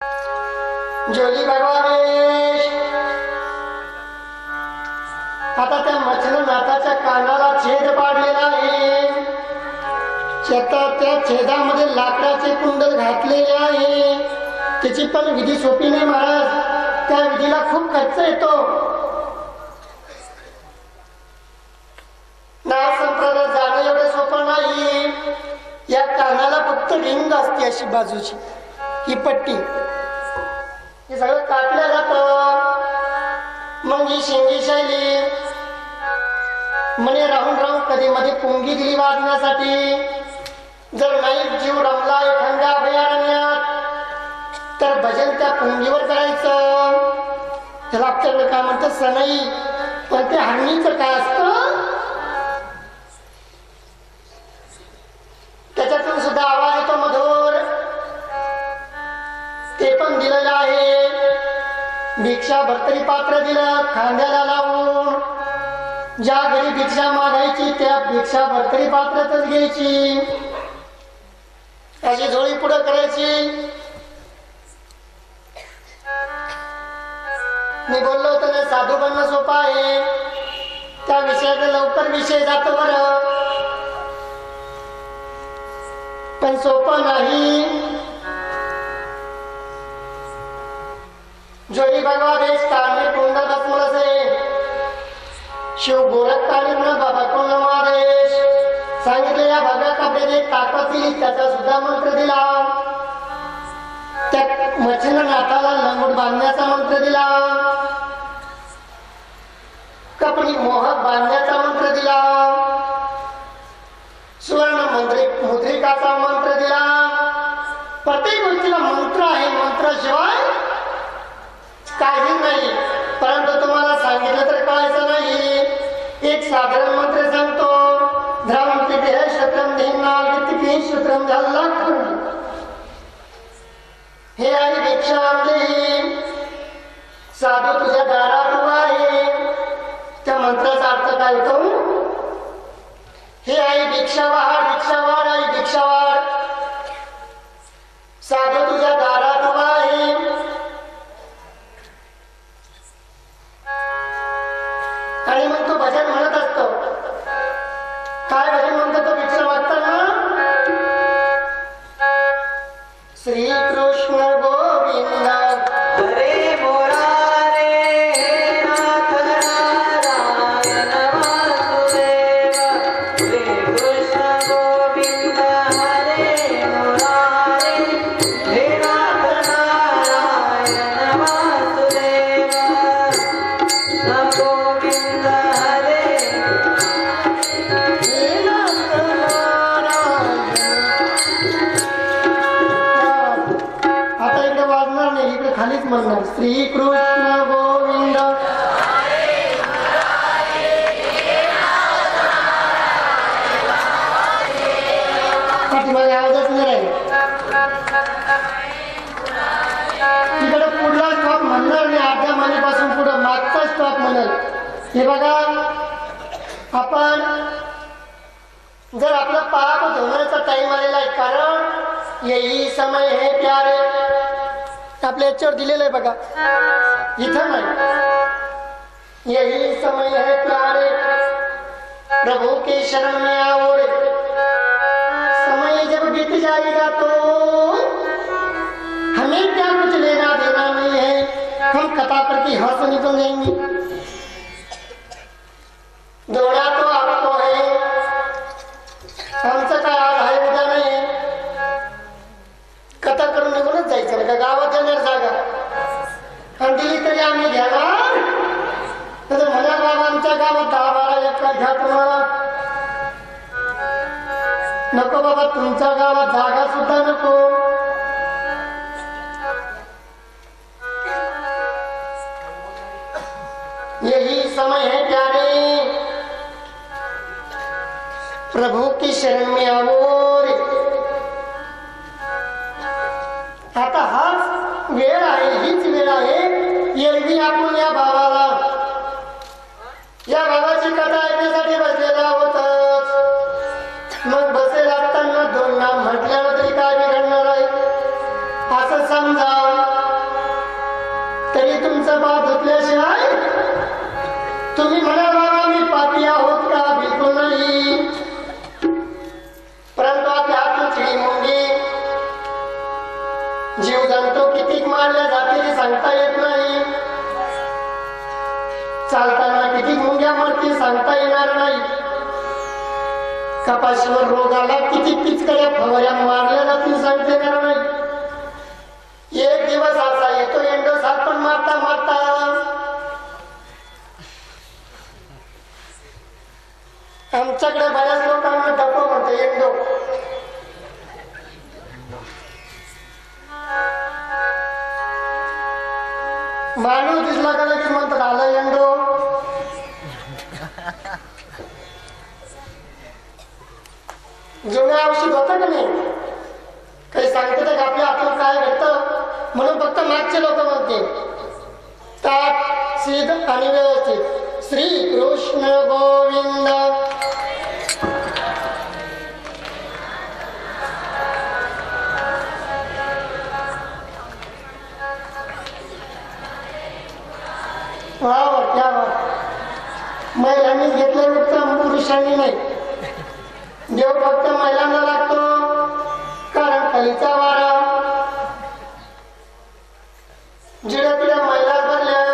जोली भगवानेश आता त्या मच्छरनाथाच्या कानाला छेद पाडलेला आहे. त्या छेदामध्ये लाकडाचे कुंडल घातलेले आहे. त्याची पण विधी सोपी नाही महाराज. त्या विधीला खूप खर्च येतो. नाथ संप्रदायात जाणं एवढं सोपं नाही. या कानाला फक्त रिंग असते अशी बाजूची, ही पट्टी, हे सगळं काटलं जात. मग ही शिंगी शैली म्हणे राहून राहून कधी मध्ये पुंगी दिली वाजण्यासाठी. जर नाही जीव रमला एखाद्या अभयारण्यात तर भजन त्या पुंगीवर करायचं. त्याला आपल्याला काय म्हणतात सनई. पण ते हरणीचं काय असतं, त्याच्यातून सुद्धा आवाज येतो मधुर. ते पण दिलेलं आहे. भिक्षा भरतरी पात्र दिलं खांद्याला लावून. ज्या घरी भिक्षा मागायची त्या भिक्षा भरतरी पात्रातच घ्यायची. अशी झोळी पुढे करायची. मी बोललो होतो ना साधू बनणं सोपं आहे. त्या विषयाचा लवकर विषय जातो बरं, पण सोपं नाही. जोरी भगवा देश काढणे कुंड बसमलसे शिव गोरख काढी म्हणून बाबा कुंड महादेश सांगितले. या भगव्या कपड्याने ताकद दिली, त्याचा सुद्धा मंत्र दिला. त्या मच्छरनाथाला लंगोट बांधण्याचा मंत्र दिला. कपडी मोहक बांधण्याचा मंत्र दिला. सुवर्ण मुद्रिकाचा मंत्र दिला. प्रत्येक गोष्टीला मंत्र आहे. मंत्राशिवाय काही नाही. परंतु तुम्हाला सांगितलं तर कळायचं नाही. एक साधारण मंत्र सांगतो. ध्रावंती देह शत्रम धिन्नाल वित्ती शत्रम झाला. हे आई भिक्षा आणली, साधू तुझ्या दारात उभा आहे. त्या मंत्राचा अर्थ काय होतो? हे आई भिक्षा वाढ, भिक्षा वाढ, आई भिक्षा वाढ. साधू तुझ्या दारात उभा आहे. आणि मग तो भजन म्हणत असतो. काय भजन म्हणतो तो भिक्षा वागताना? श्री कृष्ण गोविंद हरे म्हणणार. श्री कृष्ण गोविंद आवाजच नाही राहील. तिकडे पुढला स्टॉप म्हणणार नाही. अर्ध्या मानेपासून पुढे मागचा स्टॉप म्हणाल. हे बघा, आपण जर आपला पाप धुण्याचा टाइम आलेला आहे. कारण यही समय है प्यारे. आपल्या याच्यावर दिलेलं आहे बघा, इथं नाही. यही समय है प्यारे प्रभु के शरण में आओ. समय जब बीत जाएगा तो हमें क्या कुछ लेना देना नहीं है. हम कथा करके यहाँ से निकल जाएंगे. दौड़ा तो आपको है, आमचं काय आज आहे उद्या नाही. कथा करून निघूनच जायचं का गावात जाणार जागा. आणि दिली तरी आम्ही घेणार. तर मला बाबा आमच्या गावात 10-12 एकर घ्या तुम्हाला. नको बाबा, तुमच्या गावात जागा सुद्धा नको. यही समय है प्यारे प्रभु की शरण में आओ. आता हाच वेळ आहे, हीच वेळ आहे. एरवी आपण या बाबाला, या बाबाची कथा ऐकण्यासाठी बसलेला होताच. मग बसेल असताना 2 नाम म्हटल्यावर तरी काय बिघडणार आहे असं समजा. जाणतो किती मारल्या जाते ते सांगता येत नाही. चालताना किती मुंग्या मरतील सांगता येणार नाही. कपाशीवर रोगाला किती पिचकड्या फवाऱ्या मारल्या जातील सांगता येणार नाही. एक दिवस असा येतो एंडो सात पण मारता मारता आमच्याकडे बऱ्याच लोकांना डपो म्हणतो एंडो. माणूस दिसला का लगेच म्हणतात आलं एंडो. जुनं औषध होतं का नाही काही सांगतात का आपल्या आपण काय घडतं म्हणून फक्त मागचे लोक म्हणते ताट सिद्ध आणि व्यवस्थित श्री कृष्ण गोविंद. वा क्या महिलांनी घेतलं उत्तम पुरुषांनी नाही. देव फक्त महिलांना लागतो कारण कलीचा वारा जिड्या पिढ्या महिला भरल्या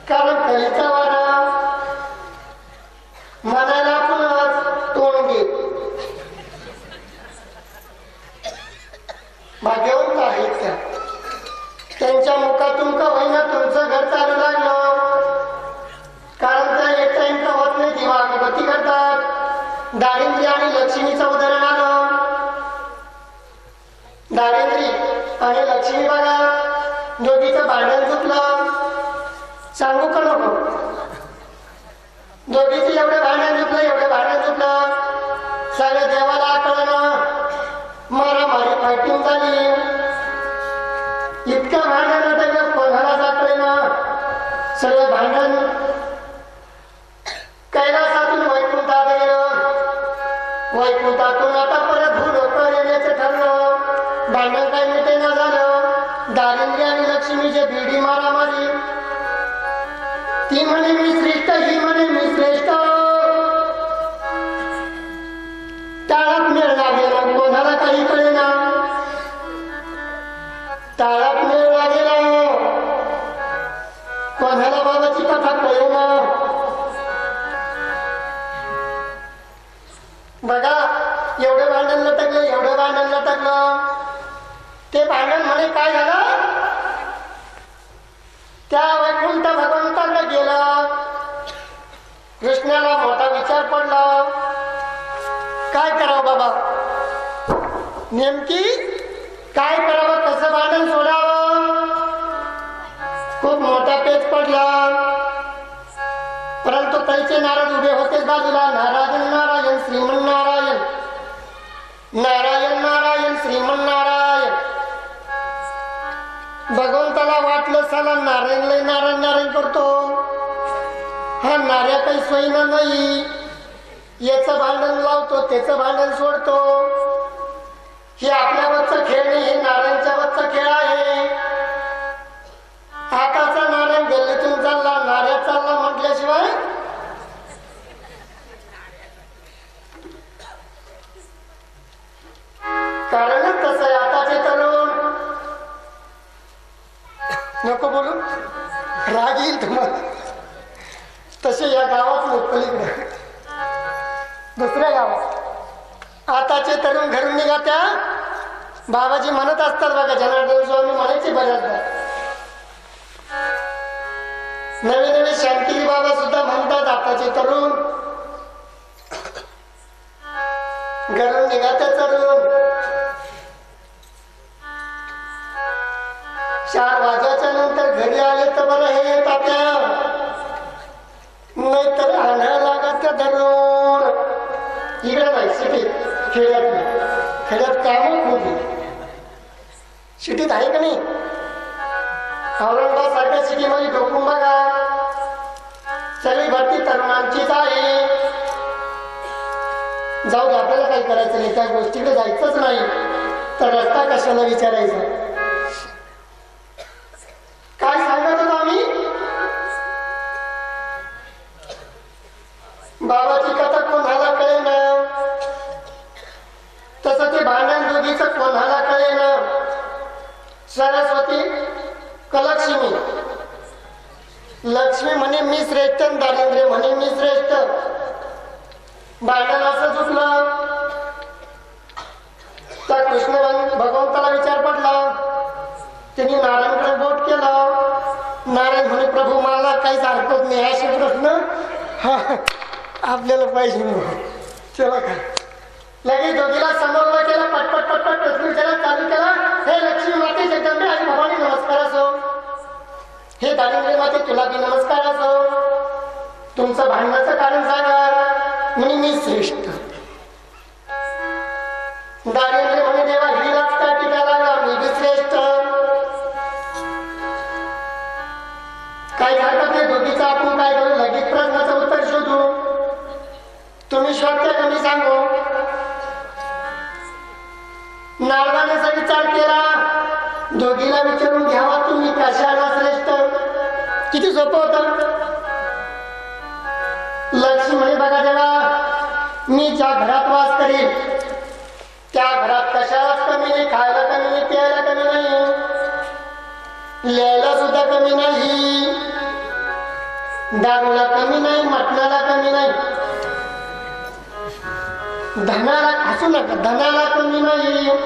कारण कलीचा वारा म्हणायला पुन्हा तोंड घे. भाग्यवंत आहेत त्या त्यांच्या मुखातून का होईना तुमचं घर चालू लागलं कारण त्या एक टाइम का होत नाही दिवा अगरबत्ती करतात. दारिद्र्य आणि लक्ष्मीचं उदाहरण आलं. दारिद्र्य आणि लक्ष्मी बघा दोघीचं भांडण चुकलं सांगू का नको. दोघीचं एवढं भांडण चुकलं एवढं भांडण चुकलं सगळं देवाला कळलं मारामारी फायटिंग झाली. इतकं भांडण होतं कोणाला जातोय ना सगळं भांडण कैलासातून वैकुंठात गेलं. वैकुंठातून आता परत भूलोकावर येण्याचं ठरलं. भांडण काय मिटेना झालं. दारिद्र्य आणि लक्ष्मीचे भिडी मारामारी. ती म्हणे मी श्रेष्ठ ही म्हणे मी श्रेष्ठ. टाळात मिळणार गेला कोणाला काही कळेना. टाळात मिळला गेला कोणाला बाबाची कथा कळेना. बघा एवढं भांडण लटकलं एवढं भांडण लटकलं. ते भांडण म्हणे काय झालं त्या वैकुंठ भगवंताला गेलं. कृष्णाला मोठा विचार पडला काय करावं बाबा नेमकी काय करावं कसं भांडण सोडावं. खूप मोठा पेच पडला परंतु कैचे नारद उभे होते बाजूला. नारायण नारायण श्रीमन नारायण नारायण नारायण श्रीमन नारायण. भगवंताला वाटलं साला नारायण लय नारायण नारायण करतो हा नार्या काही सोयीना नाही. याचं भांडण लावतो त्याचं भांडण सोडतो. हे आपल्या वरचा खेळ नाही हे नारायणच्या वरचा खेळ आहे. हाताचा नारायण गल्लीतून चालला नाऱ्या चालला म्हटल्याशिवाय कारणच तसं आहे. आताचे तरुण नको बोलू राग येईल तुम्हाला. तसे या गावात लोक पलीकडे दुसऱ्या गावात आताचे तरुण घरून निघा त्या बाबाजी म्हणत असतात बघा जनार्दन स्वामी म्हणायचे बऱ्याचदा. नवे नवे शांती बाबा सुद्धा म्हणतात आताचे तरुण घरून निघा त्या तरुण. 4 वाजवाच्या नंतर घरी आले तर बरं हे तात्या नाही तर आणायला लागत त्या धरून. इकडे नाही सिटीत खेड्यात नाही. खेड्यात काम खूप सिटीत आहे का नाही. औरंगाबाद सारख्या सिटीमध्ये डोकून बघा सगळी भरती तरुणांचीच आहे. जाऊ दे आपल्याला काही करायचं नाही त्या गोष्टीकडे जायचंच नाही तर रस्ता कशाला विचारायचा. काय सांगत होतो आम्ही बाबाची कथा कोणाला कळेना तसं ते भांडण दोघीचं कोणाला कळेना. सरस्वती कलक्ष्मी. लक्ष्मी म्हणे मी श्रेष्ठ, दारिद्र्य म्हणे मी श्रेष्ठ. भांडण असं चुकलं. त्या कृष्ण भगवंताला विचार पडला. त्यांनी नारायणकडे बोट केलं. नारायण म्हणे प्रभू मला काहीच हरकत नाही. असे प्रश्न आपल्याला पाहिजे. चला काय लगेच दोघीला समोर केला. पटपट पटपट प्रश्न विचारायला चालू केला. हे लक्ष्मी माते जगदंबे आणि भवानी नमस्कार असो. हे दारिद्र्य माते तुला बी नमस्कार असो. तुमचं भांडणाचं कारण सांगा. म्हणे मी श्रेष्ठ. दारिद्र्य म्हणे देवा हिलाच का टीका लागला. मी बी श्रेष्ठ. काय हरकत नाही. दोघीचं आपण काय करू लगेच प्रश्नाचं उत्तर शोधू. तुम्ही शोधता का मी सांगू. नारदाने असा विचार केला. दोघीला विचारून घ्यावा तुम्ही कशाला श्रेष्ठ. किती सोपं होतं. लक्ष्मी म्हणे बघा देवा मी ज्या घरात वास करीन त्या घरात कशालाच कमी नाही. खायला कमी नाही, प्यायला कमी नाही, लिहायला सुद्धा कमी नाही, दारूला कमी नाही, मटणाला कमी नाही, धनाला हसू नका, धनाला कमी नाही.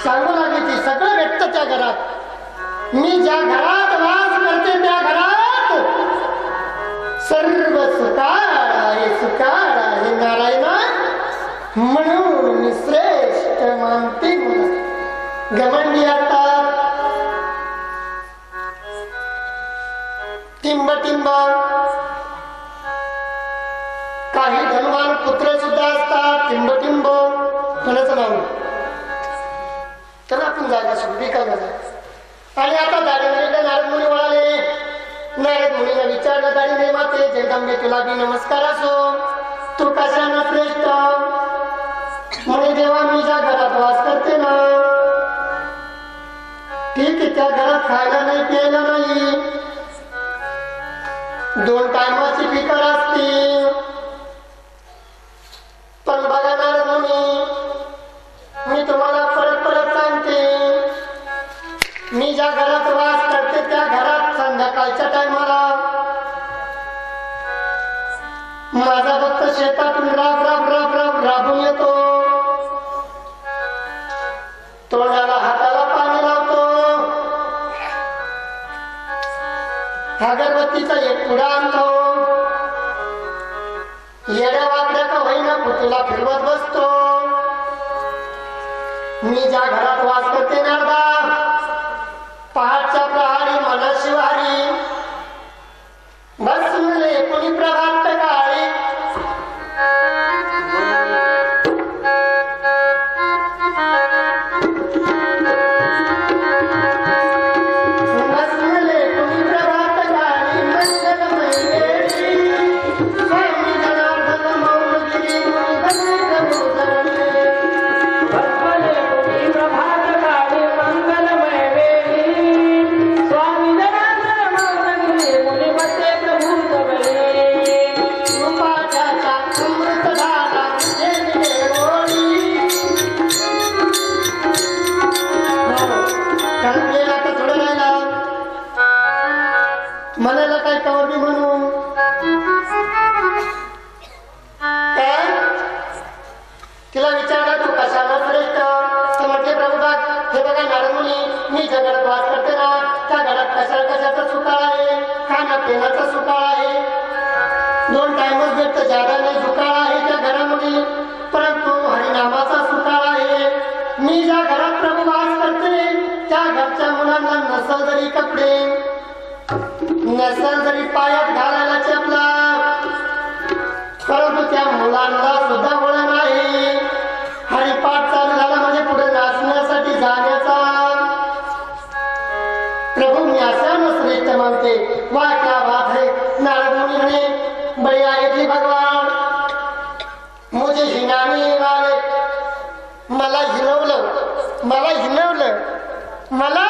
सांगू लागली ती सगळं भेटतं त्या घरात. मी ज्या घरात वास करते त्या घरात सर्व सुकाळ आहे, सुकाळ आहे नारायणा. म्हणून मी श्रेष्ठ मानते. घमंडी असतात, टिंब टिंब. काही धनवान पुत्र सुद्धा असतात टिंब टिंब. कोणाचं नाव त्याला आपण जागा सोडली का जागा. आणि आता दारिद्र्य नारद मुनी वळाले. नारद मुनीला विचारलं दारिद्र्य माते जगदंबे तुला बी नमस्कार असो. तू कशानं श्रेष्ठ. म्हणे देवा मी ज्या घरात वास करते ना ठीक आहे त्या घरात खायला नाही, प्यायला नाही, 2 टायमाची पिकर असते. पण बघा नारद मुनी मी तुम्हाला परत परत सांगते मी ज्या घरात वास करते त्या घरात संध्याकाळच्या टायमाला माझा फक्त शेतातून राब राब राब राब राबून येतो. तोंडाला हाताला पाणी लावतो. अगरबत्तीचा एक पुडा आणतो. येड्या वाकड्या का होईना पुतला फिरवत बसतो. मी ज्या घरात वास करते नारदा पहाटच्या प्रहारी मला शिवारी बस मुले कोणी प्रभात काळी. म्हणायला काय कवर मी म्हणून काय तिला विचारला तू कशाला श्रेष्ठ. तर म्हटले प्रभुदास हे बघा नारद मुनी मी ज्या घरात वास करते ना त्या घरात कशाचा सुकाळ आहे, खाणं पिण्याचा सुकाळ आहे, 2 टाइमच भेटतं, जागा नाही, सुकाळ आहे त्या घरामध्ये. परंतु हरिनामाचा सुकाळ आहे. मी ज्या घरात प्रभू वास करते त्या घरच्या मुलांना नसल जरी कपडे, नसल जरी पायात घालायला चपला, परंतु त्या मुलांना सुद्धा वळण आहे. हरिपाठ चालू झाला म्हणजे पुढे नाचण्यासाठी जाण्याचा. प्रभू मी असा न श्रेष्ठ मानते. वा क्या बात है. नारद मुनी म्हणे बढिया येते भगवान मुझे हिनाने वाले. मला हिनवलं, मला हिनवलं, मला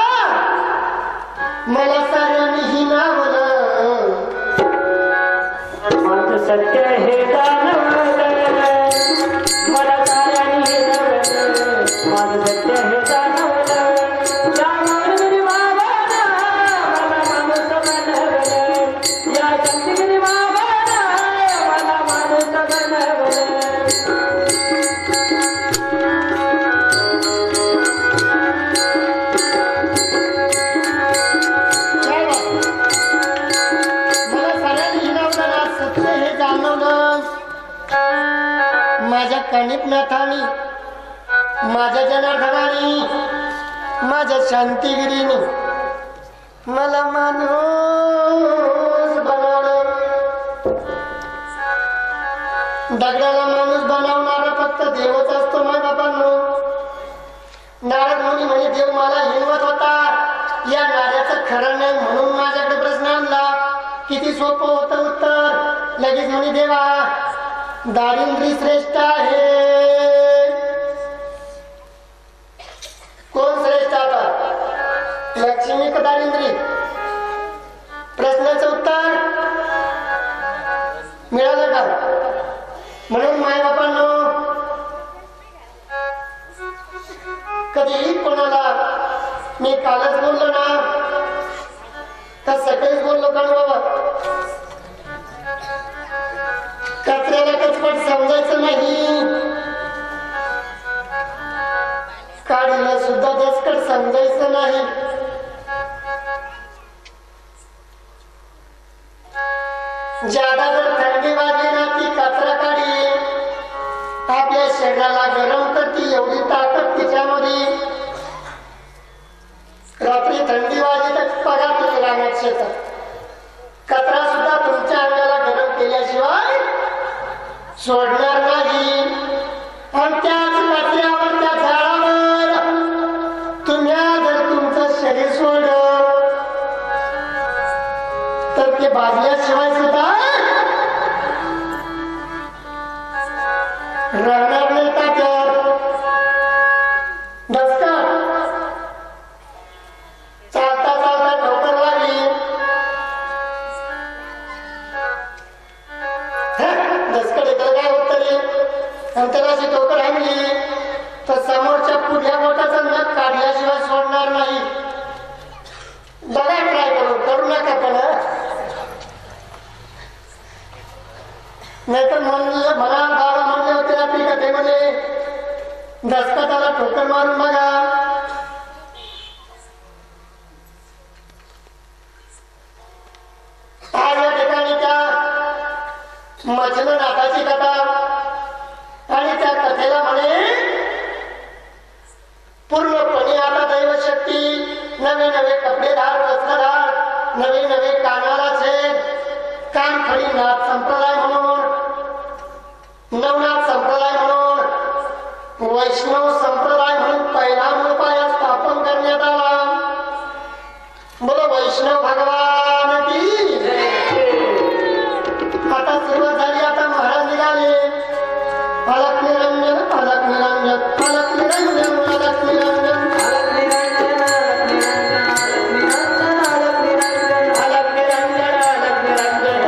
साऱ्यांनी हिनावलं. माझं सत्य हे जाणवलं, मला साऱ्यांनी हिनवलं. माझं सत्य हे जाणवलं. कानिपनाथानी, माझ्या जनार्दनानी, माझ्या शांतिगिरीने मला माणूस बनवलं. दगडाला माणूस बनवणारा फक्त देवच असतो. मग आपण नारद मुनी म्हणे देव मला हिनवत होता, या नाऱ्याचं खरं नाही म्हणून माझ्याकडे प्रश्न आणला. किती सोपं होतं उत्तर. लगेच म्हणे देवा दारिद्र्य श्रेष्ठ आहे. कोण श्रेष्ठ आता, लक्ष्मी का दारिद्र्य? प्रश्नाचं उत्तर मिळालं का? म्हणून माय बापांनो, कधीही कोणाला मी कालच बोललो ना तर सकाळीच बोललो का बाबा, कचऱ्याला कचपट समजायचं नाही, काढीला सुद्धा दसकट समजायचं नाही. ज्यादा जर थंडी वाजली ना ती कचरा काढी आपल्या शरीराला गरम करते, एवढी ताकद तिच्यामध्ये. रात्री थंडी वाजली तर बघा तुम्ही रानात शेतात, कचरा सुद्धा तुमच्या अंगाला गरम केल्याशिवाय सोडणार नाही. आणि त्याच कचऱ्यावर, त्या झाडावर तुम्ही जर तुमचं शरीर सोडलं तर ते भाजल्याशिवाय सुद्धा राहणार नाही. ताकद दसकट चालता चालता ठोकर लागली, दसकट इकडे काय होत तरी अंतराची ठोकर आणली तर समोरच्या पुढल्या बोटाचा नख काढल्याशिवाय सोडणार नाही. बघा ट्राय करू नका पण, नाहीतर म्हणलं मला बाबा म्हणले होते रात्री कथेमध्ये दसकटाला ठोकर मारून बघा. आज या ठिकाणी त्या मछलनाथाची कथा आणि त्या कथेला म्हणे पूर्णपणे आता दैवशक्ती, नवे नवे कपडेदार, वस्त्रधार, नवे नवे कानाला छेद, कानखडी नाथ संप्रदाय म्हणून, नवनाथ संप्रदाय म्हणून, वैष्णव संप्रदाय म्हणून पहिला उपाय स्थापन करण्यात आला. बोलो वैष्णव भगवान की. आता सुरुवात झाली. आता महाराज निघाले. अलक निरंजन, अलक निरंजन, अलक निरंजन, अलक निरंजन, अलक निरंजन, अलक निरंजन, अलक निरंजन, अलक निरंजन, अलक निरंजन,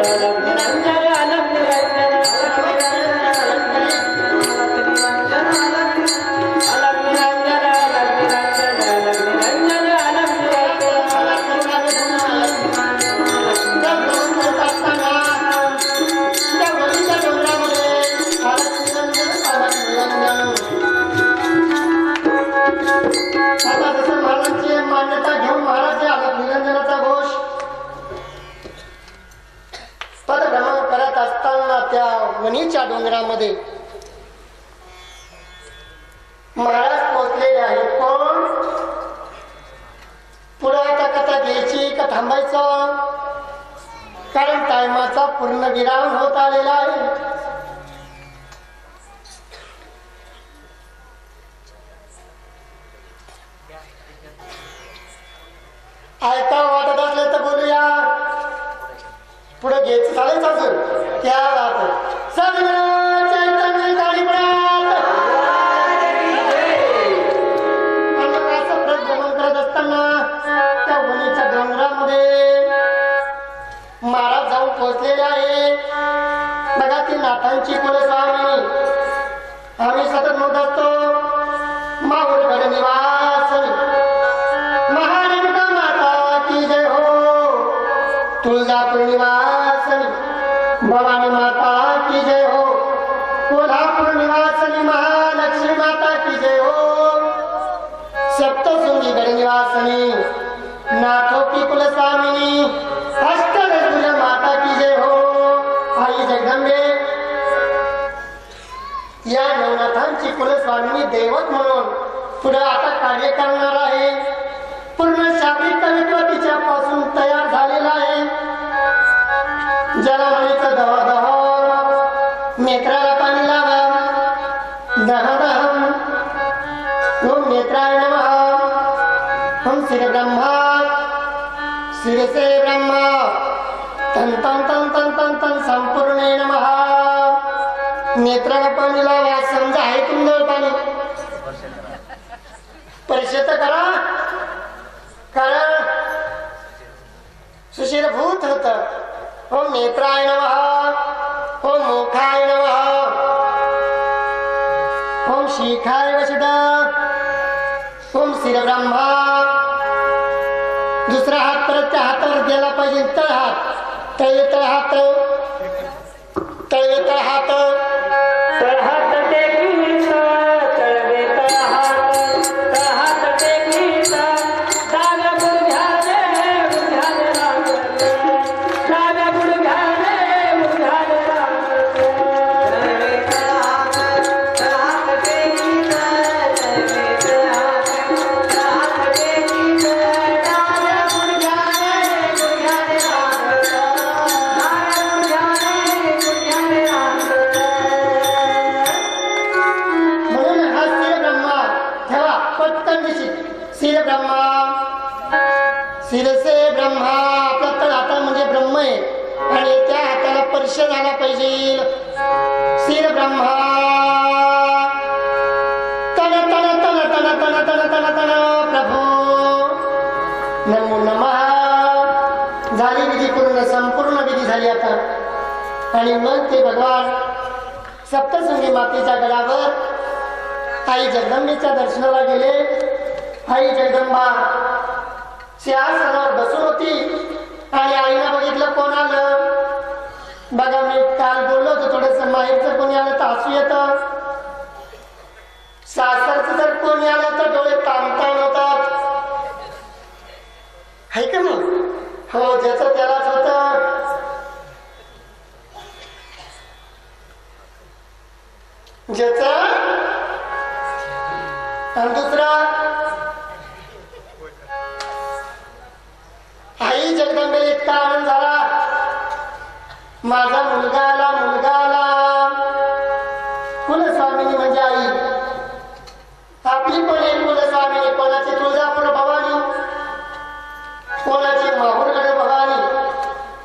अलक निरंजन, मान्यता घेऊन महाराज अलग निरंजनाचा घोष पदभ्रमण करत असताना त्या वणीच्या डोंगरामध्ये महाराज पोहोचलेले आहेत. पण पुढे आता कथा घ्यायची का थांबायचं, कारण टायमाचा पूर्ण विराम होत आलेला आहे. ऐका वाटत असले तर बोलूया. पुढे घ्यायचं चालेल अजून त्या चैतन्य काळीपणात भ्रमण करत असताना त्या वणीच्या डोंगरामध्ये महाराज जाऊन पोहोचलेले आहे. बघा ती नाथांची कुलस्वामिनी. आम्ही सतत म्हणत असतो माहूरगड निवासनी, महारेणुका माता की जय हो, तुळजापूर निवासनी भवानी माता की जय हो, कोल्हापूर निवासनी महालक्ष्मी माता की जय हो, सप्तशृंगी गड निवासनी नाथों की कुलस्वामिनी अष्टभुजा माता की जय हो. आई जगदंबे या आमची कुलस्वामिनी दैवत म्हणून पुढे आता कार्य करणार आहे. पूर्ण शाब्दिक कवित्व तिच्यापासून तयार झालेला आहे. ज्याला म्हणायचं दह दह, नेत्राला पाणी लावा, दह दहम, ओम नेत्राय नमः, ओम श्री ब्रह्मा शिरसे ब्रह्मा तन तन तन तन तन तन संपूर्ण नमः. नेत्राला पाणी लावा, समजा आहे तुमचं पाणी परिषद करा, कारण सुशीलभूत होत. ओम नेत्राय नमः, ओम मुखाय नमः, ओम शिखाय वशद, ओम श्री ब्रह्मा. दुसरा हात परत त्या हातावर गेला पाहिजे. तळ हात, तळवे तळ हात, तळवे तळ हात, तळहात टेकीचा, तळवे तळहात, तळहात टेकीचा, डाव्या गुडघ्याने गुडघ्याने लागले, डाव्या गुडघ्याने गुडघ्याने लागले. तळवे तळहात, तळहात टेकीचा, तळवे तळहात, तळहात टेकीचा, डाव्या गुडघ्याने गुडघ्याने लागले, डाव्या गुडघ्याने गुडघ्याने लागले. म्हणून हा शिर ब्रह्मा ठेवा पटकन दिशी. शिर ब्रह्मा, शिरसे ब्रह्मा. आपला तळ हाता म्हणजे ब्रह्म आहे आणि त्या हाताला स्पर्श झाला पाहिजे. शिर ब्रह्मा तन तन तन तन तन तन तन तन प्रभू नमो नमः. झाली विधी पूर्ण, संपूर्ण विधी झाली आता. आणि मग ते भगवान सप्तशृंगी मातेच्या गडावर आई जगदंबेच्या दर्शनाला गेले. आई जगदंबा सिंहासनावर बसून होती आणि आईला बघितलं कोण आलं. बघा मी काल बोललो होतो थोडस, माहेरचं कोणी आलं तर हसू येतं, सासरचं जर कोणी आलं तर डोळे ताणताण होतात, आहे का नाही? हो, ज्याचं त्यालाच होत. ज्याचा आणि दुसरा. आई जगदंबेला इतका आनंद झाला, माझा मुलगा आला, मुलगा आला. कुलस्वामिनी म्हणजे आई. आपली पण एक कुलस्वामिनी, कोणाची तुळजापूर भवानी, कोणाची माहूरगड भवानी,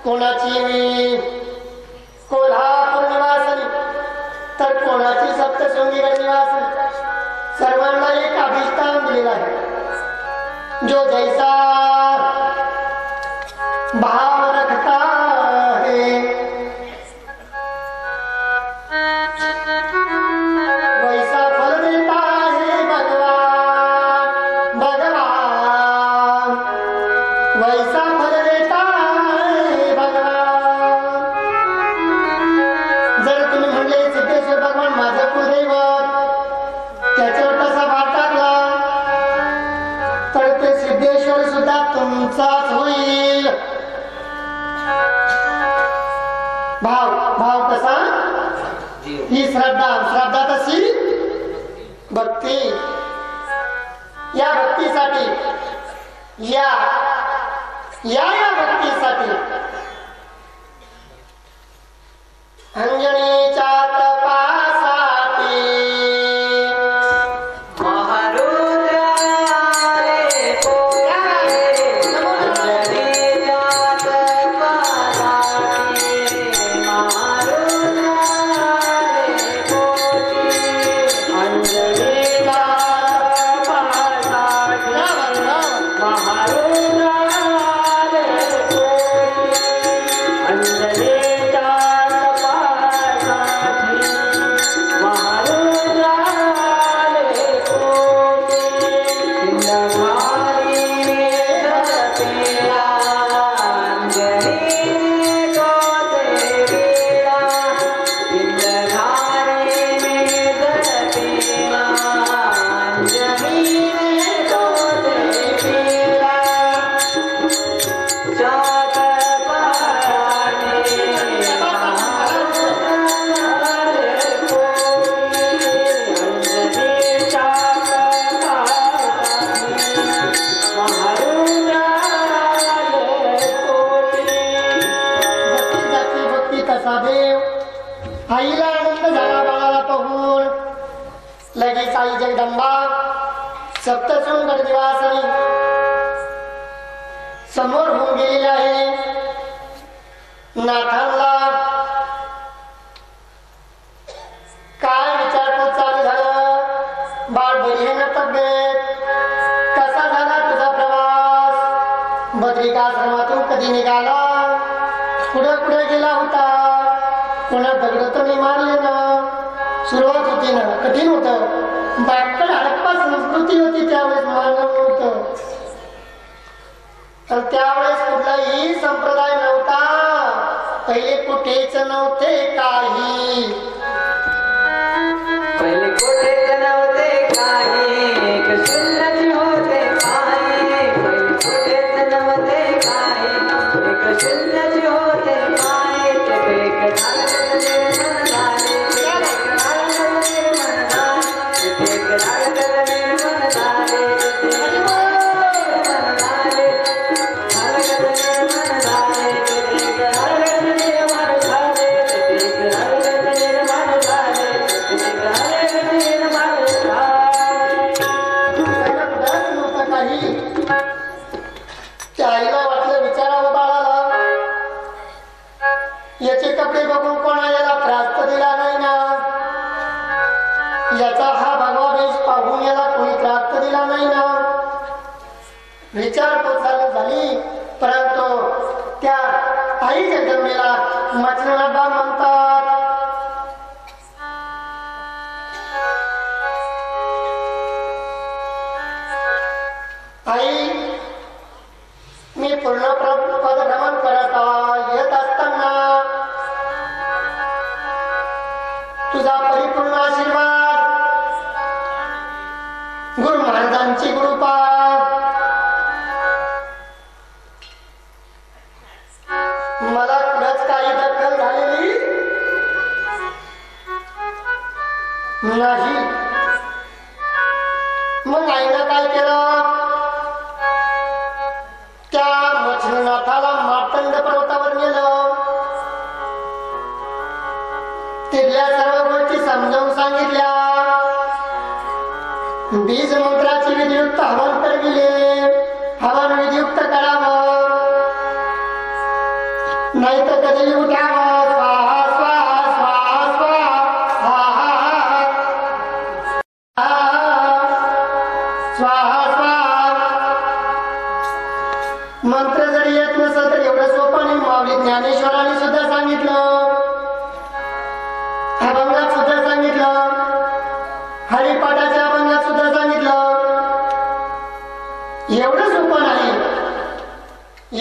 कोणाची कोल्हापूर निवासनी, तर कोणाची सप्तशृंगीगड निवासनी. सर्वांना एक अभिष्ठान दिलेला आहे. जो जैसा भाव रखता है वैसा फल देता है भगवान. भगवान वैसा फल देता है भगवान. जर तुम्ही म्हणले सिद्धेश्वर भगवान माझं कुलदैवत, त्याच्यावर तसा भार टाकला तर ते सिद्धेश्वर सुद्धा तुमचाच होईल. भाव भाव कसा? ही श्रद्धा, श्रद्धा तशी भक्ती. या भक्तीसाठी या भक्तीसाठी अंजनीच्या तपासाठी आईला आनंद झाला बाळाला पाहून. लगेच आई जगदंबा सप्तशृंग निवासनी समोर होऊन गेलेली आहे. नाथांना काय विचारपूस चालू झालं. बाळ बरी आहे ना तब्येत? कसा झाला तुझा प्रवास? बद्रिकाश्रमातून कधी निघाला? कुठे कुठे गेला होता? कोणा दगड तर नाही मारले ना? सुरुवात होती ना, कठीण होतं. बाटकड हडप्पा संस्कृती होती त्यावेळेस, मानव होतं. तर त्यावेळेस कुठलाही संप्रदाय नव्हता. पहिले कुठेच नव्हते काही. पहिले कुठेच नव्हते काही, एक शून्यच होते काही. पहिले कुठेच नव्हते काही, एक शून्यच होते काही. एक धागड निर्माण झाले, एक धागड निर्माण झाले, एक धागड निर्माण झाले, याचे कपडे बघून कोणा याला त्रास तर दिला नाही ना? याचा हा भगवा वेश पाहून याला कोणी त्रास तर दिला नाही ना? विचारपूस झाली, परंतु त्या आई जगदंबेला मचनडा म्हणतात. आई, मी पूर्ण पदभ्रमण करत येत असताना तुझा परिपूर्ण आशीर्वाद, गुरु महाराजांची कृपा, मला कुठंच काही दखल झालेली नाही. मग आईनं काय केलं? त्या मच्छिंद्रनाथाला मार्तंड पर्वतावर नेलं. तिथल्या सर्व गोष्टी समजावून सांगितल्या. बीज मंत्राची विधियुक्त हवन करविले. हवन विधियुक्त करावं, नाही तर कधी उठावं. स्वाहा स्वाहा स्वाहा स्वाहा स्वाहा स्वाहा. मंत्र जरी येत नसलं तर एवढं सोपं नाही. माऊली ज्ञानेश्वरांनी सुद्धा सांगितलं, अभंगात सुद्धा सांगितलं, हरिपाठाच्या अभंगात सुद्धा सांगितलं. एवढं सोपं नाही,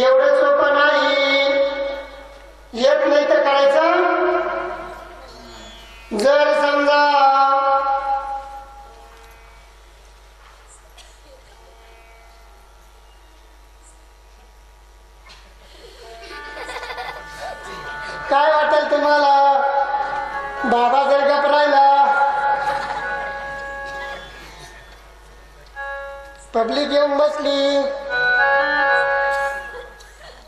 एवढं सोपं नाही. येत नाही तर करायचं. जर समजा काय वाटेल तुम्हाला? बाबा जर गप राहिला, पब्लिक येऊन बसली,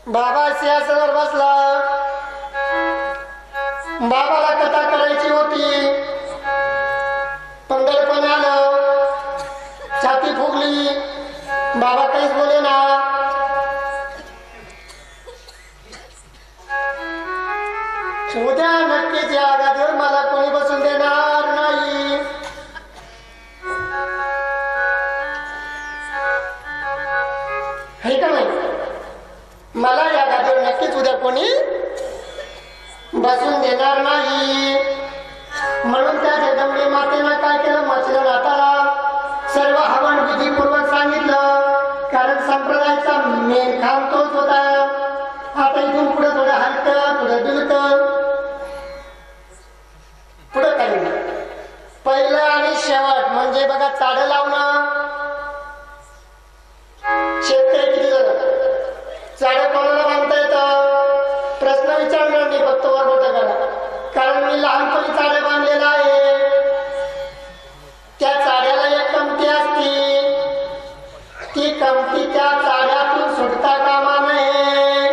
बाबा सिंहासनावर बसला, बाबाला कथा करायची होती, पंढरपूर आलं, छाती फुगली, बाबा काहीच बोले ना. उद्या नक्कीच या गादीवर मला कोणी बसून देणार नाही. हे का नाही? मला या गादीवर नक्कीच उद्या कोणी बसून देणार नाही. म्हणून त्या जगदंबे मातेनं काय केलं? मच्छिंद्रनाथाला सर्व हवन विधीपूर्वक सांगितलं. कारण संप्रदायाचा मेन खान तोच होता. आता इथून पुढे थोडं हलतं, थोडं दुलतं, पुढे काही नाही. पहिलं आणि शेवट म्हणजे बघा, चाडं लावणं. शेतकरी किती जण चाडं कोणाला बांधता येतं? प्रश्न विचारणार नाही, फक्त वर मोठं करा. कारण मी लहानपणी चाडं बांधलेलं आहे. त्या चाड्याला एक कमती असती, ती कमती त्या चाड्यातून सुटता कामा नये.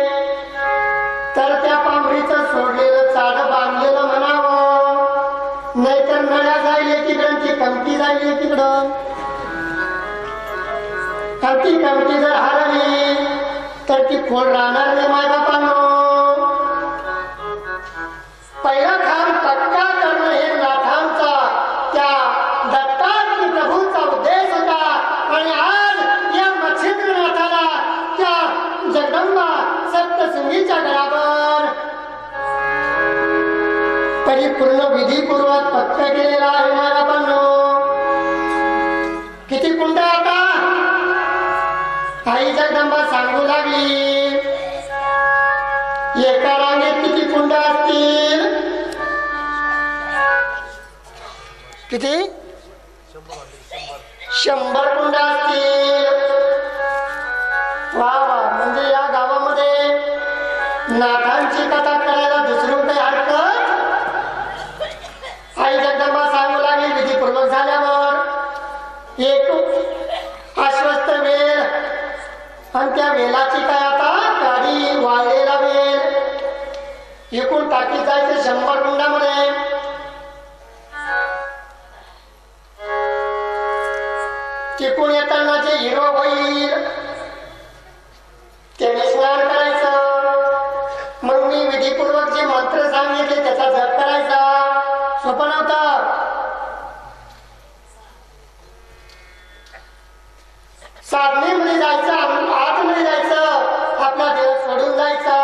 तर त्या पांभरीचं सोडलेलं चाडं बांधलेलं म्हणावं. ती खोड राहणार नाही मायबापांनो. पहिला खांब पक्का करणं हे नाथांचा त्या दत्तात्रय प्रभूंचा उद्देश होता. आणि आज या मच्छिंद्रनाथाला त्या जगदंबा सप्तशृंगीच्या घरावर परिपूर्ण विधीपूर्वक पक्क केलेला आहे मायबापांनो. किती कुंड आता आई जगदंबा सांगू लागली. एका रांगेत किती कुंड असतील? किती? 100 कुंड असतील. वा वा, म्हणजे या गावामध्ये नाथांची कथा करायला दुसरून काही हरकत. आई जगदंबा सांगू लागली. विधीपूर्वक झाल्यावर एक आश्वस्त वेळ आणि त्या वेलाची काय आता गाडी वाळलेला वेल एकूण टाकीत जायचं 100 कुंडामध्ये. टिकून येताना जे हिरो होईल त्याने स्नान करायचं. मग मी विधीपूर्वक जे मंत्र सांगितले त्याचा जप करायचा. सोपं नव्हतं. साधनेमध्ये जायचं, आतमध्ये जायचं, आपला देव सोडून जायचा.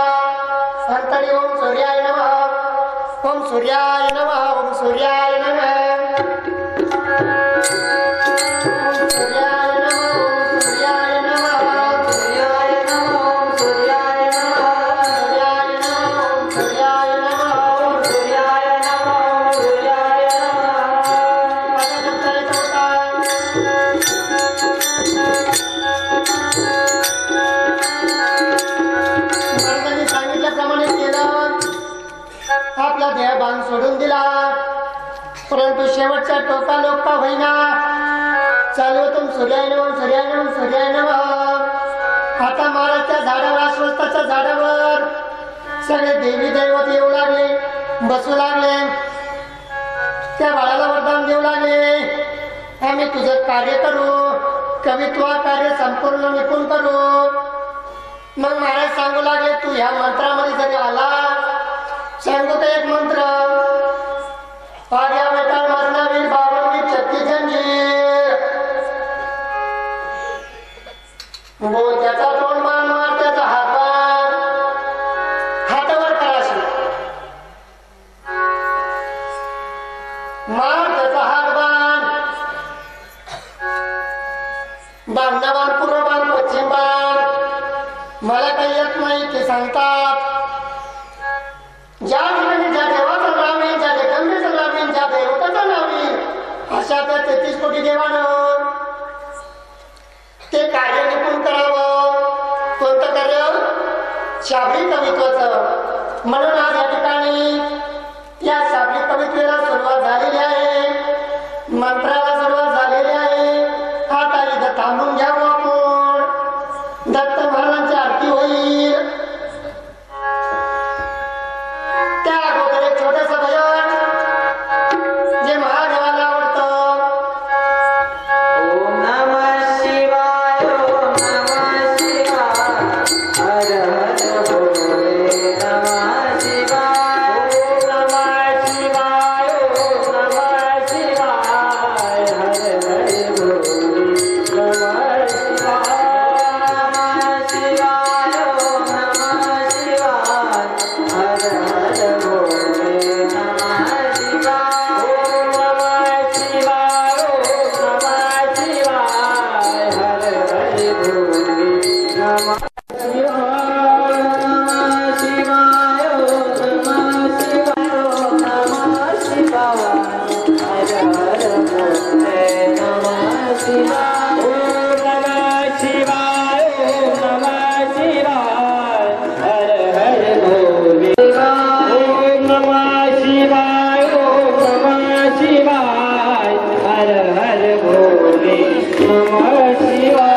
अंतरी ओम सूर्याय नमः, ओम सूर्याय नमः, ओम सूर्याय नमः, ओम सूर्याय नमः, ओम सूर्याय नमः, सूर्याय नमः, ओम सूर्याय नमः, सूर्याय नमः, ओम सूर्याय नमः, ओम सूर्याय नमः, ओम सूर्याय नमः. आता जपता येत होता. महाराजांनी सांगितल्याप्रमाणे केलं. आपला देहभान सोडून दिला. परंतु शेवटच्या टोका लोका होईना. चालू होतो सूर्याय नमः, सूर्याय नमः, सूर्याय नमः. आता महाराज त्या झाडावर, आश्वस्ताच्या झाडावर सगळे देवी दैवत येऊ लागले, बसू लागले. त्या बाळाला वरदान देऊ लागले. आम्ही तुझं कार्य करू, कवित्व कार्य संपूर्ण निपुण करू. मग महाराज सांगू लागले, तू ह्या मंत्रामध्ये जरी आला, सांगू तर एक मंत्र. आर्या बेटा मरणावीर बावनवी 36 जंजीर. बोल त्याचा तोंड मान मार, त्याचा हात बांध, हातावर कराशी मार, त्याचा हात बांध. बांधणा बांध, पूर्व बांध, पश्चिम बांध. मला काही येत नाही ते सांगतात. ज्या ठिकाणी ज्या देवाचं नाव येईल, ज्या जगदंबेचं नाव येईल, ज्या दैवताचं नाव येईल, अशा त्या 33 कोटी देवानं ते कार्य निपुण करावं. कोणतं कार्य? शाब्दिक कवित्वाचं. म्हणून आज या ठिकाणी या शाब्दिक कवित्वेला सुरुवात झालेली आहे, मंत्राला सुरुवात झालेली आहे. आता इथं थांबून घ्यावं आपण. दत्त महाराजांची आरती होईल. त्या अगोदर एक छोटस भजन जे महादेवाला आवडतं. ओम नमः शिवाय, ओम नमः शिवाय, हर हर भोले नमः शिवाय. ओम नमः शिवाय, ओम नमः शिवाय, हर हर भोले नमः शिवाय. नमः शिवाय, ओम नमः शिवाय, हर हर भोले नमः शिवाय. ओम नमः शिवाय, ओम नमः शिवाय, हर हर भोले नमः शिवाय. ओम नमः शिवाय, ओम नमः शिवाय, हर हर भोले नमः शिवाय. ओम नमः शिवाय, ओम नमः शिवाय, हर हर भोले. ओम नमः शिवाय, ओम नमः शिवाय, हर हर भोले नमः शिवाय.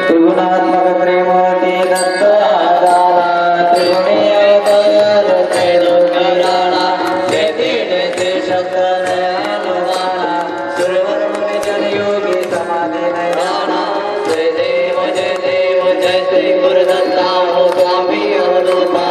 त्रिगुणात्मक त्रिमूर्ती दत्त आधारा, त्रिगुणी अवतार त्रैलोक्यराणा, तेथे शंकर अनुमाना, सुरवर मुनी जन योगी समाधी नयना. जय देव जय श्री गुरुदत्ता हो स्वामी अवधूता